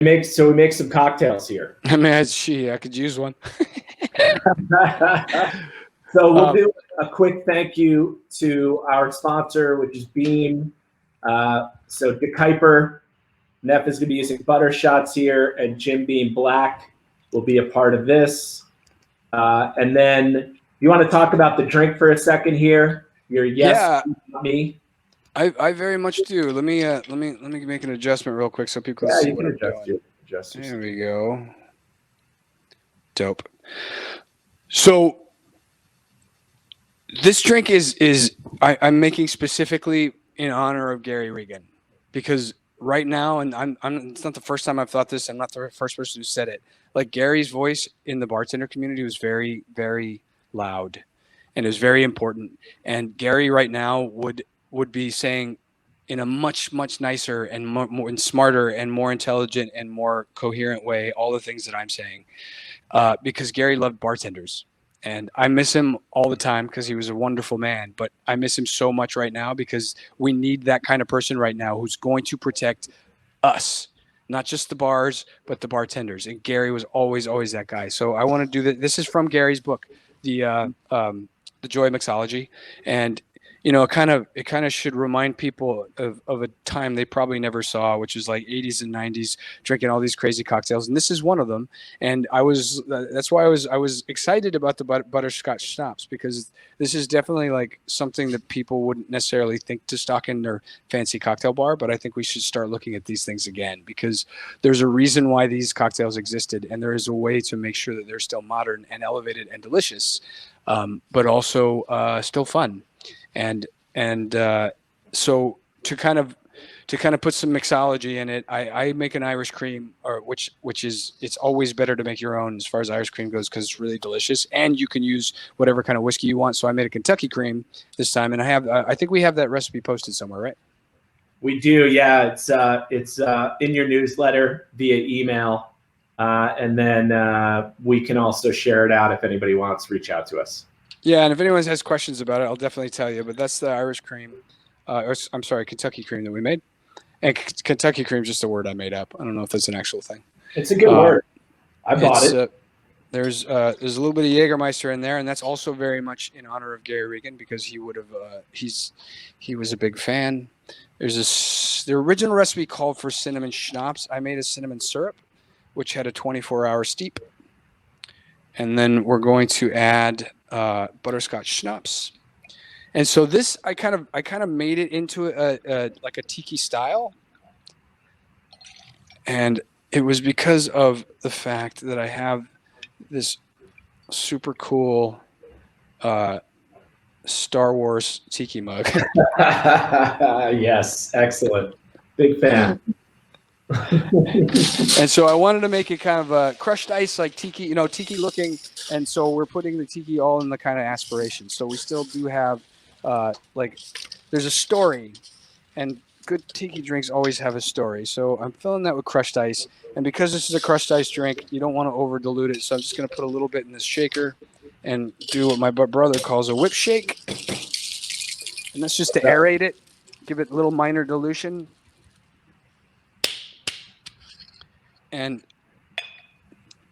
we make some cocktails here. I mean, I could use one. So we'll do a quick thank you to our sponsor, which is Beam. So DeKuyper, Neff is going to be using Buttershots here, and Jim Beam Black will be a part of this. And then you want to talk about the drink for a second here? Me. I very much do. Let me make an adjustment real quick so people can see what I'm doing. There we go. Dope. So this drink is I'm making specifically in honor of Gaz Regan, because right now, and it's not the first time I've thought this. I'm not the first person who said it. Like, Gary's voice in the bartender community was very, very loud, and it was very important. And Gary right now would be saying in a much, much nicer and more and smarter and more intelligent and more coherent way all the things that I'm saying, because Gary loved bartenders. And I miss him all the time because he was a wonderful man. But I miss him so much right now because we need that kind of person right now who's going to protect us, not just the bars, but the bartenders. And Gary was always that guy. So I want to do that. This is from Gary's book, the Joy of Mixology. And you know, it kind of should remind people of a time they probably never saw, which is like 80s and 90s, drinking all these crazy cocktails. And this is one of them. And that's why I was excited about the butterscotch schnapps, because this is definitely like something that people wouldn't necessarily think to stock in their fancy cocktail bar. But I think we should start looking at these things again, because there's a reason why these cocktails existed. And there is a way to make sure that they're still modern and elevated and delicious, but also still fun. And so to kind of put some mixology in it, I make an Irish cream, which is, it's always better to make your own as far as Irish cream goes, because it's really delicious, and you can use whatever kind of whiskey you want. So I made a Kentucky Creme this time, and I think we have that recipe posted somewhere, right? We do, yeah. It's in your newsletter via email, and then we can also share it out if anybody wants to reach out to us. Yeah, and if anyone has questions about it, I'll definitely tell you. But that's the Irish cream, I'm sorry, Kentucky Creme that we made. And Kentucky Creme is just a word I made up. I don't know if that's an actual thing. It's a good word. I bought it. There's a little bit of Jagermeister in there, and that's also very much in honor of Gaz Regan, because he would have he was a big fan. The original recipe called for cinnamon schnapps. I made a cinnamon syrup, which had a 24-hour steep, and then we're going to add butterscotch schnapps. And so this, I kind of made it into like a tiki style, and it was because of the fact that I have this super cool Star Wars tiki mug. Yes, excellent, big fan. And so I wanted to make it kind of a crushed ice, like tiki, tiki looking. And so we're putting the tiki all in the kind of aspiration. So we still do have, there's a story, and good tiki drinks always have a story. So I'm filling that with crushed ice. And because this is a crushed ice drink, you don't want to over dilute it. So I'm just going to put a little bit in this shaker and do what my brother calls a whip shake. And that's just to aerate it, give it a little minor dilution. And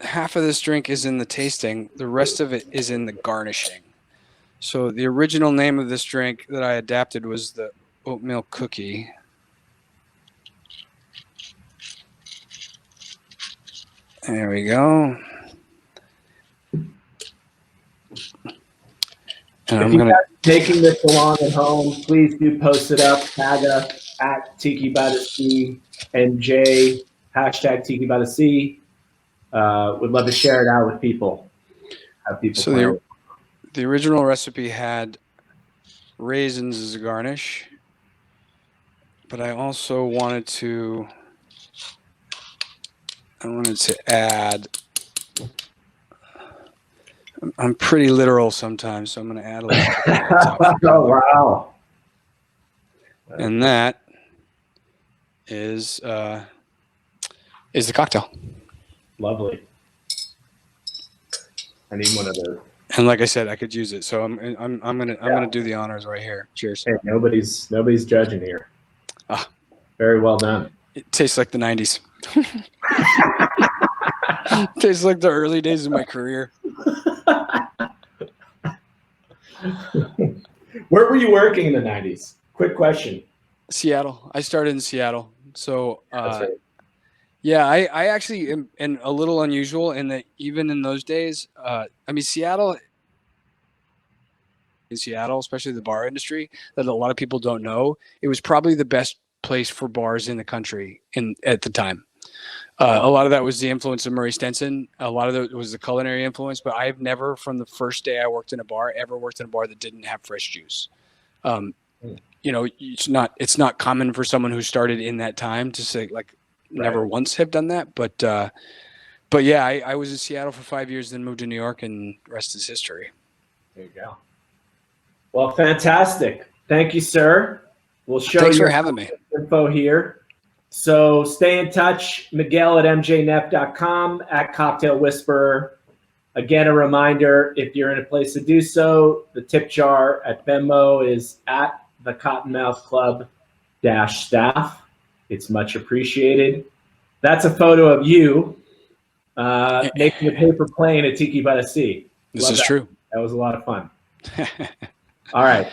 half of this drink is in the tasting. The rest of it is in the garnishing. So the original name of this drink that I adapted was the oatmeal cookie. There we go. And if you guys are taking this along at home, please do post it up. Tag us at Tiki by the Sea and Jay. # Tiki by the Sea. Would love to share it out with people. Have people. So the original recipe had raisins as a garnish, but I also wanted to add. I'm pretty literal sometimes, so I'm going to add a little. Oh wow! And that is the cocktail. Lovely. I need one of those. And like I said, I could use it, so I'm gonna do the honors right here. Cheers. Hey, nobody's judging here. Very well done. It tastes like the 90s. Tastes like the early days of my career. Where were you working in the 90s? Quick question. Seattle. I started in Seattle. So, That's right. yeah, I actually am a little unusual in that even in those days, I mean, Seattle, especially the bar industry, that a lot of people don't know, it was probably the best place for bars in the country at the time. A lot of that was the influence of Murray Stenson. A lot of it was the culinary influence, but I've never, from the first day I worked in a bar, ever worked in a bar that didn't have fresh juice. You know, it's not common for someone who started in that time to say like never once have done that. But yeah, I was in Seattle for 5 years, then moved to New York, and the rest is history. There you go. Well, fantastic. Thank you, sir. We'll show Thanks you for having me. Info here. So stay in touch. Miguel at mjneff.com, at Cocktail Whisperer. Again, a reminder, if you're in a place to do so, the tip jar at Venmo is at the Cottonmouth Club -staff. It's much appreciated. That's a photo of you making a paper plane at Tiki by the Sea. This is true. That was a lot of fun. All right.